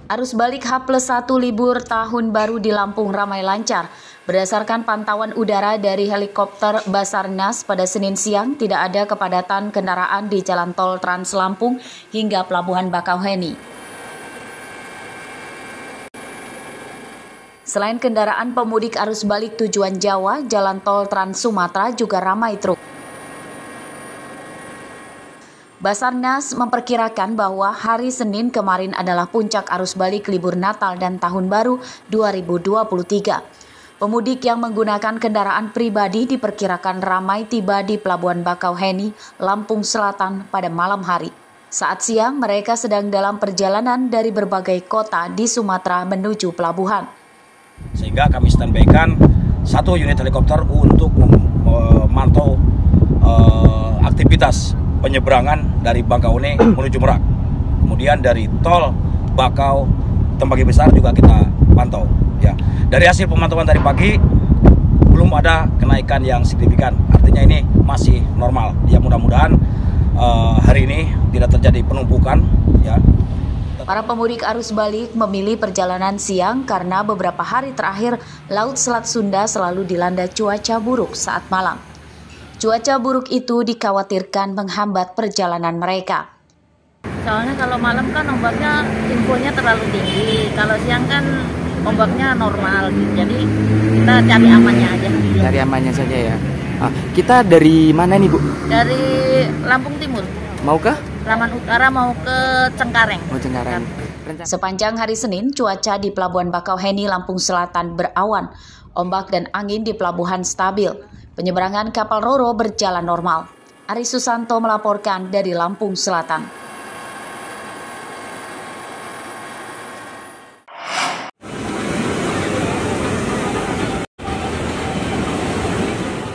Arus balik H+1 libur tahun baru di Lampung ramai lancar. Berdasarkan pantauan udara dari helikopter Basarnas pada Senin siang, tidak ada kepadatan kendaraan di jalan tol Trans Lampung hingga Pelabuhan Bakauheni. Selain kendaraan pemudik arus balik tujuan Jawa, jalan tol Trans Sumatera juga ramai truk. Basarnas memperkirakan bahwa hari Senin kemarin adalah puncak arus balik libur Natal dan Tahun Baru 2023. Pemudik yang menggunakan kendaraan pribadi diperkirakan ramai tiba di Pelabuhan Bakauheni, Lampung Selatan pada malam hari. Saat siang, mereka sedang dalam perjalanan dari berbagai kota di Sumatera menuju pelabuhan. Sehingga kami standby-kan 1 unit helikopter untuk memantau aktivitas penyeberangan dari Bakauheni menuju Merak. Kemudian dari tol Bakau Tembagi Besar juga kita pantau. Ya, dari hasil pemantauan dari pagi belum ada kenaikan yang signifikan. Artinya ini masih normal. Ya, mudah-mudahan hari ini tidak terjadi penumpukan. Ya. Para pemudik arus balik memilih perjalanan siang karena beberapa hari terakhir Laut Selat Sunda selalu dilanda cuaca buruk saat malam. Cuaca buruk itu dikhawatirkan menghambat perjalanan mereka. Soalnya kalau malam kan ombaknya infonya terlalu tinggi, kalau siang kan ombaknya normal, jadi kita cari amannya aja. Cari amannya saja ya. Kita dari mana nih Bu? Dari Lampung Timur. Mau ke? Laman Utara mau ke Cengkareng. Mau Cengkareng. Sepanjang hari Senin, cuaca di Pelabuhan Bakauheni, Lampung Selatan berawan. Ombak dan angin di pelabuhan stabil. Penyeberangan kapal Roro berjalan normal. Ari Susanto melaporkan dari Lampung Selatan.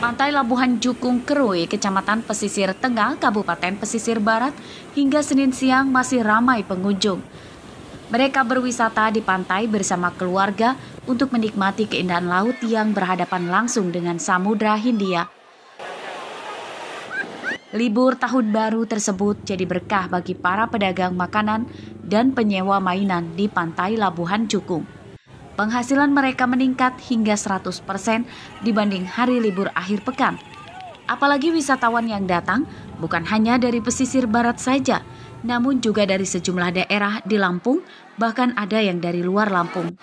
Pantai Labuhan Jukung Kerui, Kecamatan Pesisir Tengah, Kabupaten Pesisir Barat, hingga Senin siang masih ramai pengunjung. Mereka berwisata di pantai bersama keluarga untuk menikmati keindahan laut yang berhadapan langsung dengan Samudra Hindia. Libur Tahun Baru tersebut jadi berkah bagi para pedagang makanan dan penyewa mainan di Pantai Labuhan Jukung. Penghasilan mereka meningkat hingga 100% dibanding hari libur akhir pekan. Apalagi wisatawan yang datang bukan hanya dari pesisir barat saja, namun juga dari sejumlah daerah di Lampung, bahkan ada yang dari luar Lampung.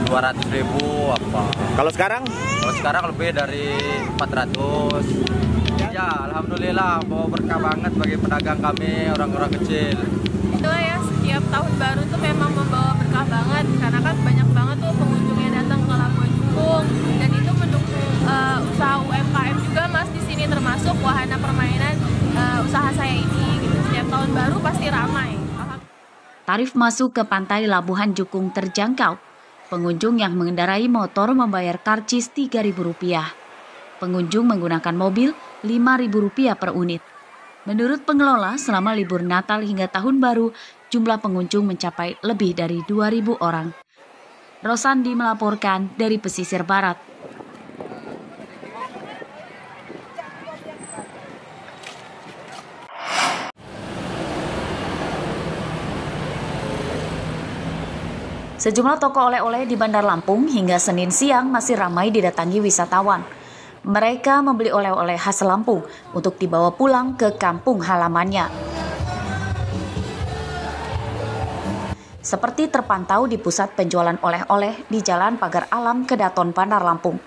200.000 apa? Kalau sekarang? Kalau sekarang lebih dari 400. Ya, alhamdulillah, bawa berkah banget bagi pedagang kami, orang-orang kecil. Itulah ya, setiap tahun baru tuh memang membawa berkah banget, karena kan banyak banget tuh pengunjung yang datang ke Labuan Jukung, dan itu mendukung usaha UMKM juga Mas di sini, termasuk wahana permainan usaha saya ini. Gitu. Setiap tahun baru pasti ramai. Tarif masuk ke Pantai Labuhan Jukung terjangkau. Pengunjung yang mengendarai motor membayar karcis Rp3.000. Pengunjung menggunakan mobil Rp5.000 per unit. Menurut pengelola, selama libur Natal hingga Tahun Baru, jumlah pengunjung mencapai lebih dari 2.000 orang. Rosandi melaporkan dari Pesisir Barat. Sejumlah toko oleh-oleh di Bandar Lampung hingga Senin siang masih ramai didatangi wisatawan. Mereka membeli oleh-oleh khas Lampung untuk dibawa pulang ke kampung halamannya. Seperti terpantau di pusat penjualan oleh-oleh di Jalan Pagar Alam, Kedaton, Bandar Lampung.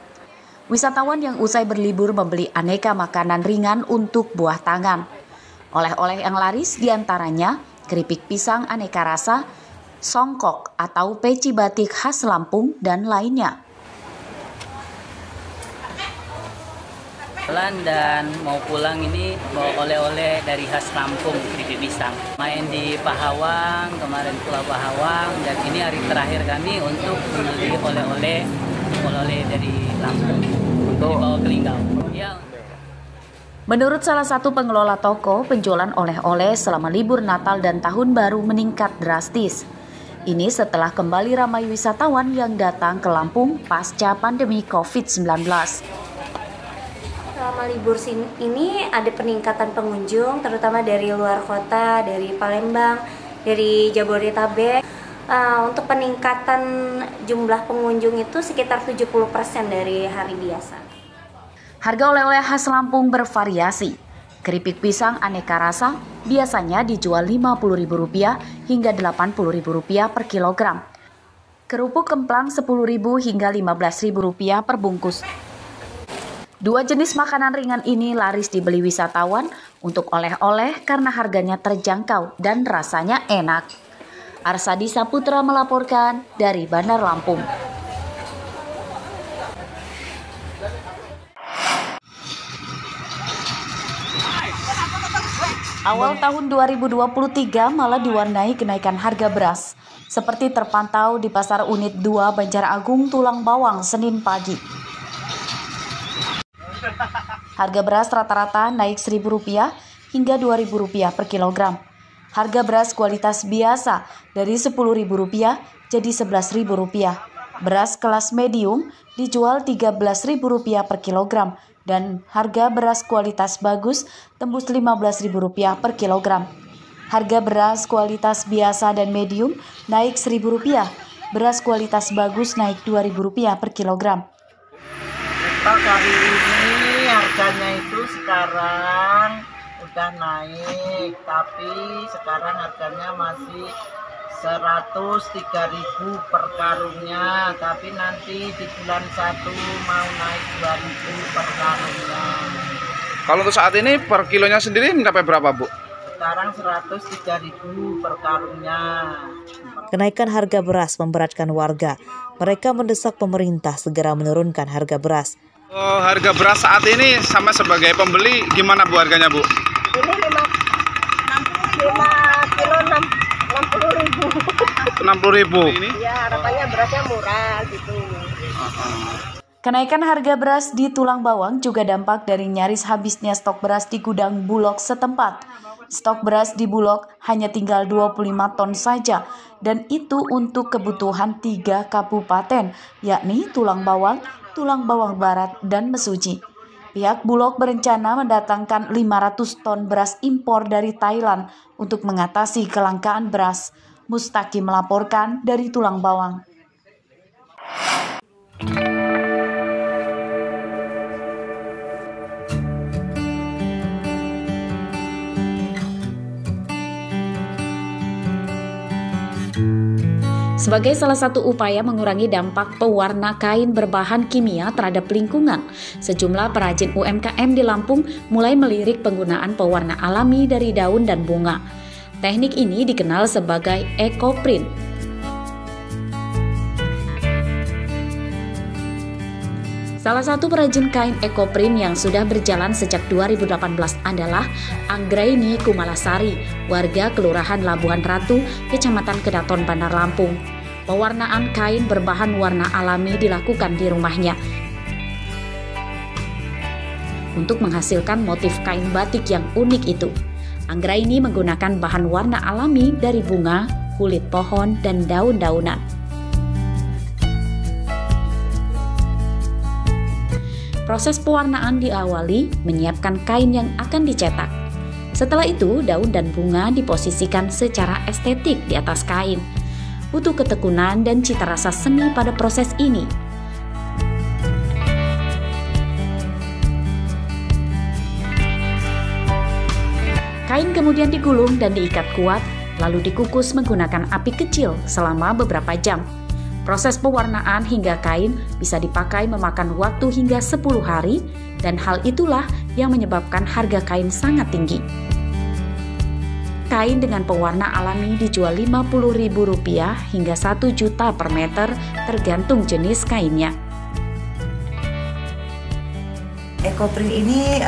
Wisatawan yang usai berlibur membeli aneka makanan ringan untuk buah tangan. Oleh-oleh yang laris diantaranya keripik pisang aneka rasa, songkok atau peci batik khas Lampung, dan lainnya. Dan mau pulang ini bawa oleh-oleh dari khas Lampung, keripik pisang. Main di Pahawang, kemarin Pulau Pahawang, dan ini hari terakhir kami untuk membeli oleh-oleh dari Lampung untuk dibawa ke Linggau. Ya. Menurut salah satu pengelola toko, penjualan oleh-oleh selama libur Natal dan Tahun Baru meningkat drastis. Ini setelah kembali ramai wisatawan yang datang ke Lampung pasca pandemi COVID-19. Selama selama libur ini ada peningkatan pengunjung, terutama dari luar kota, dari Palembang, dari Jabodetabek. Untuk peningkatan jumlah pengunjung itu sekitar 70% dari hari biasa. Harga oleh-oleh khas Lampung bervariasi. Keripik pisang aneka rasa biasanya dijual Rp50.000 hingga Rp80.000 per kilogram. Kerupuk kemplang Rp10.000 hingga Rp15.000 per bungkus. Dua jenis makanan ringan ini laris dibeli wisatawan untuk oleh-oleh karena harganya terjangkau dan rasanya enak. Arsadi Saputra melaporkan dari Bandar Lampung. Awal tahun 2023 malah diwarnai kenaikan harga beras, seperti terpantau di Pasar Unit 2 Banjaragung Tulang Bawang Senin pagi. Harga beras rata-rata naik Rp1.000 hingga Rp2.000 per kilogram. Harga beras kualitas biasa dari Rp10.000 jadi Rp11.000. Beras kelas medium dijual Rp13.000 per kilogram dan harga beras kualitas bagus tembus Rp15.000 per kilogram. Harga beras kualitas biasa dan medium naik Rp1.000. Beras kualitas bagus naik Rp2.000 per kilogram. Untuk hari ini harganya itu sekarang udah naik, tapi sekarang harganya masih Rp103.000 per karungnya, tapi nanti di bulan 1 mau naik Rp2.000 per karungnya. Kalau untuk saat ini per kilonya sendiri mencapai berapa, Bu? Sekarang Rp103.000 per karungnya. Kenaikan harga beras memberatkan warga. Mereka mendesak pemerintah segera menurunkan harga beras. Harga beras saat ini sama sebagai pembeli gimana, Bu, harganya, Bu? Ini 5 kilo 60.000. Ini? Ya, harapannya berasnya murah gitu. Kenaikan harga beras di Tulang Bawang juga dampak dari nyaris habisnya stok beras di gudang Bulog setempat. Stok beras di Bulog hanya tinggal 25 ton saja, dan itu untuk kebutuhan 3 kabupaten, yakni Tulang Bawang, Tulang Bawang Barat, dan Mesuji. Pihak Bulog berencana mendatangkan 500 ton beras impor dari Thailand untuk mengatasi kelangkaan beras. Mustaqim melaporkan dari Tulang Bawang. Sebagai salah satu upaya mengurangi dampak pewarna kain berbahan kimia terhadap lingkungan, sejumlah perajin UMKM di Lampung mulai melirik penggunaan pewarna alami dari daun dan bunga. Teknik ini dikenal sebagai ecoprint. Salah satu perajin kain ecoprint yang sudah berjalan sejak 2018 adalah Anggraini Kumalasari, warga Kelurahan Labuhan Ratu, Kecamatan Kedaton, Bandar Lampung. Pewarnaan kain berbahan warna alami dilakukan di rumahnya untuk menghasilkan motif kain batik yang unik itu. Anggraini menggunakan bahan warna alami dari bunga, kulit pohon, dan daun-daunan. Proses pewarnaan diawali menyiapkan kain yang akan dicetak. Setelah itu, daun dan bunga diposisikan secara estetik di atas kain. Butuh ketekunan dan cita rasa seni pada proses ini. Kain kemudian digulung dan diikat kuat, lalu dikukus menggunakan api kecil selama beberapa jam. Proses pewarnaan hingga kain bisa dipakai memakan waktu hingga 10 hari, dan hal itulah yang menyebabkan harga kain sangat tinggi. Kain dengan pewarna alami dijual Rp50.000 hingga Rp1.000.000 per meter tergantung jenis kainnya. Ecoprint ini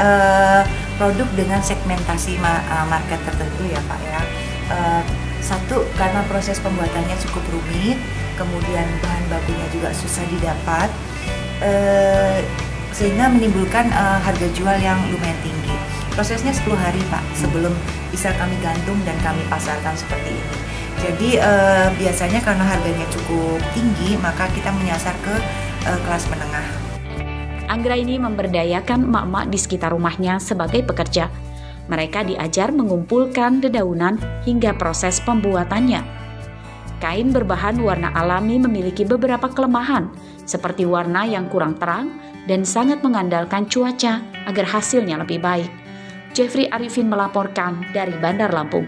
produk dengan segmentasi market tertentu ya Pak ya. Satu, karena proses pembuatannya cukup rumit, kemudian bahan bakunya juga susah didapat, sehingga menimbulkan harga jual yang lumayan tinggi. Prosesnya 10 hari Pak sebelum bisa kami gantung dan kami pasarkan seperti ini. Jadi biasanya karena harganya cukup tinggi, maka kita menyasar ke kelas menengah. Anggraini memberdayakan emak-emak di sekitar rumahnya sebagai pekerja. Mereka diajar mengumpulkan dedaunan hingga proses pembuatannya. Kain berbahan warna alami memiliki beberapa kelemahan, seperti warna yang kurang terang dan sangat mengandalkan cuaca agar hasilnya lebih baik. Jeffrey Arifin melaporkan dari Bandar Lampung.